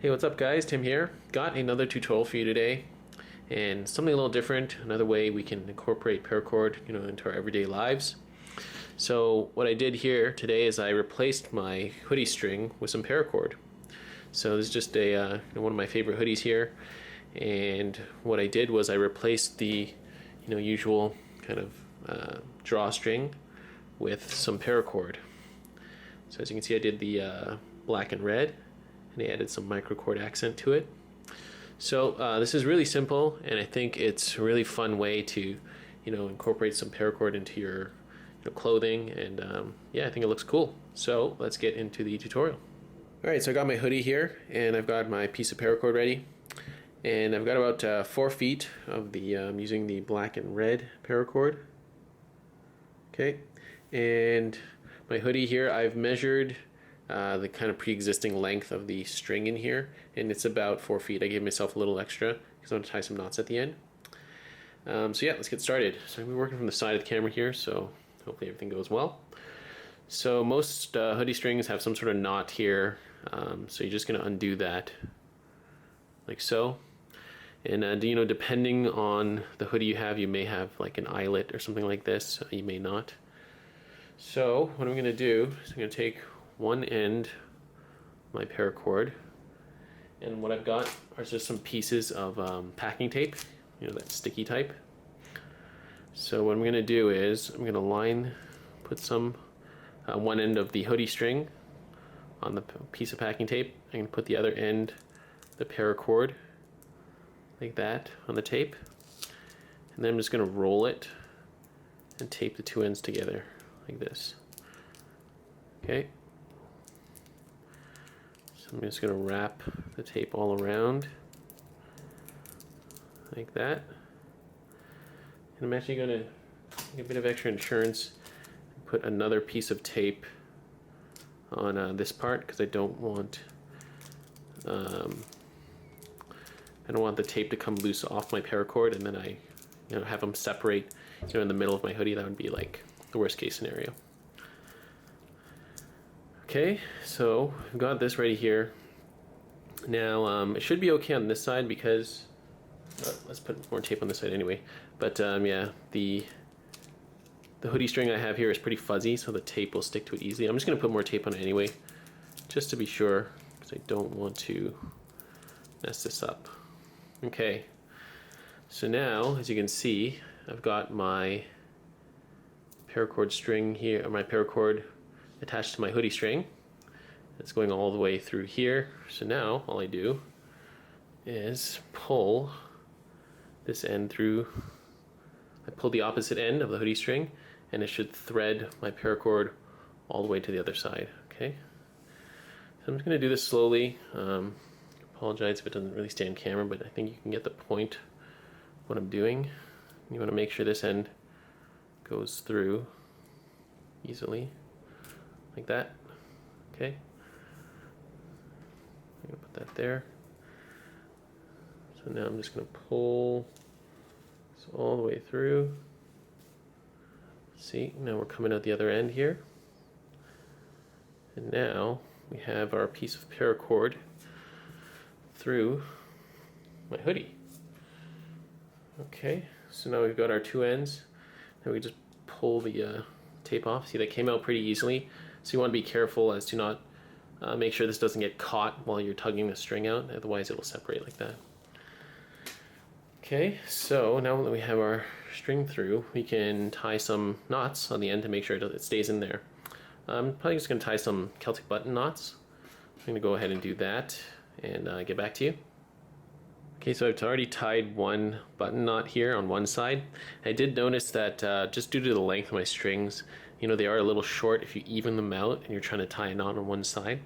Hey, what's up guys? Tim here. Got another tutorial for you today, and something a little different, another way we can incorporate paracord, into our everyday lives. So what I did here today is I replaced my hoodie string with some paracord. So this is just a one of my favorite hoodies here, and what I did was I replaced the usual kind of drawstring with some paracord. So as you can see, I did the black and red, and I added some microcord accent to it. So this is really simple, and I think it's a really fun way to incorporate some paracord into your clothing, and yeah, I think it looks cool. So let's get into the tutorial. Alright, so I got my hoodie here, and I've got my piece of paracord ready, and I've got about 4 feet of the using the black and red paracord. Okay, and my hoodie here, I've measured the kind of pre-existing length of the string in here, and it's about 4 feet. I gave myself a little extra because I want to tie some knots at the end. So yeah, let's get started. So I'm working from the side of the camera here, so hopefully everything goes well. So most hoodie strings have some sort of knot here, so you're just going to undo that like so. And depending on the hoodie you have, you may have like an eyelet or something like this, you may not. So what I'm going to do is I'm going to take one end of my paracord, and what I've got are just some pieces of packing tape, that sticky type. So what I'm going to do is I'm going to put some one end of the hoodie string on the piece of packing tape. I'm going to put the other end, the paracord, like that on the tape, and then I'm just going to roll it and tape the two ends together like this. Okay. So I'm just going to wrap the tape all around like that. And I'm actually going to take a bit of extra insurance and put another piece of tape on this part, because I don't want the tape to come loose off my paracord, and then I have them separate in the middle of my hoodie. That would be like the worst case scenario. Okay, so I've got this ready here. Now it should be okay on this side because let's put more tape on this side anyway. But yeah, the hoodie string I have here is pretty fuzzy, so the tape will stick to it easily. I'm just going to put more tape on it anyway, just to be sure, because I don't want to mess this up. Okay, so now as you can see, I've got my paracord string here, or my paracord attached to my hoodie string. It's going all the way through here. So now all I do is pull this end through. I pull the opposite end of the hoodie string, and it should thread my paracord all the way to the other side. Okay, so I'm just going to do this slowly. Apologize if it doesn't really stay on camera, but I think you can get the point of what I'm doing. You want to make sure this end goes through easily like that. Okay, I'm going to put that there. So now I'm just going to pull this all the way through. See, now we're coming out the other end here. And now we have our piece of paracord through my hoodie. Okay, so now we've got our two ends. Now we just pull the tape off. See, that came out pretty easily. So you want to be careful as to not make sure this doesn't get caught while you're tugging the string out, otherwise it will separate like that. Okay, so now that we have our string through, we can tie some knots on the end to make sure it stays in there. I'm probably just going to tie some Celtic button knots. I'm going to go ahead and do that and get back to you. Okay, so I've already tied one button knot here on one side. I did notice that just due to the length of my strings, they are a little short if you even them out and you're trying to tie a knot on one side.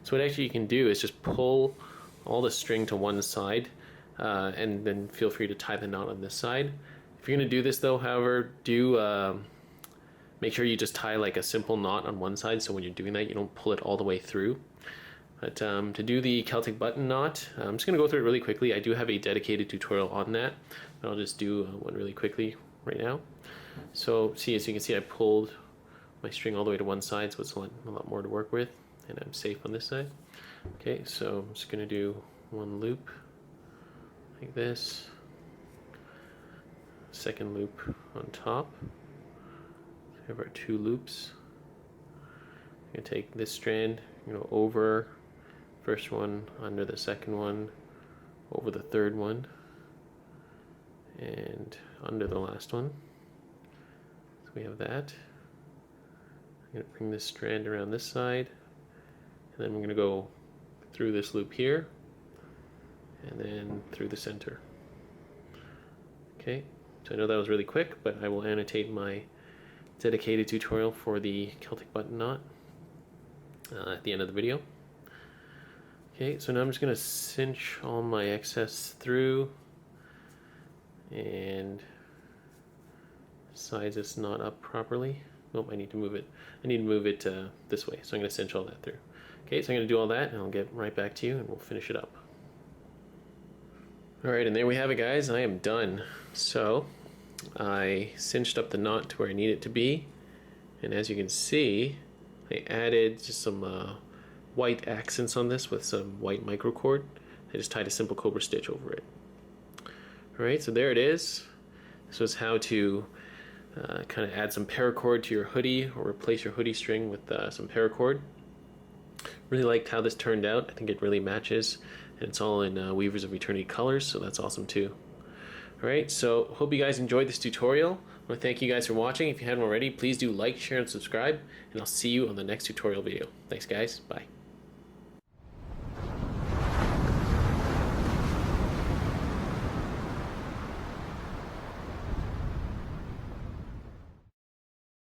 So what actually you can do is just pull all the string to one side, and then feel free to tie the knot on this side. If you're going to do this though, however, do make sure you just tie like a simple knot on one side, so when you're doing that you don't pull it all the way through. But to do the Celtic button knot, I'm just going to go through it really quickly. I do have a dedicated tutorial on that, but I'll just do one really quickly right now. So see, as you can see, I pulled my string all the way to one side, so it's a lot more to work with, and I'm safe on this side. Okay, so I'm just going to do one loop like this, second loop on top. So we have our 2 loops. I'm going to take this strand, over first one, under the second one, over the third one, and under the last one. So we have that. I'm going to bring this strand around this side, and then we're going to go through this loop here, and then through the center. Okay, so I know that was really quick, but I will annotate my dedicated tutorial for the Celtic button knot at the end of the video. Okay, so now I'm just going to cinch all my excess through and size this knot up properly. Nope, I need to move it. I need to move it this way, so I'm going to cinch all that through. Okay, so I'm going to do all that, and I'll get right back to you, and we'll finish it up. Alright, and there we have it, guys. I am done. So, I cinched up the knot to where I need it to be, and as you can see, I added just some white accents on this with some white microcord. I just tied a simple cobra stitch over it. Alright, so there it is. This was how to kind of add some paracord to your hoodie, or replace your hoodie string with some paracord. Really liked how this turned out. I think it really matches, and it's all in Weavers of Eternity colors, so that's awesome too. Alright, so hope you guys enjoyed this tutorial. I want to thank you guys for watching. If you haven't already, please do like, share, and subscribe, and I'll see you on the next tutorial video. Thanks guys, bye.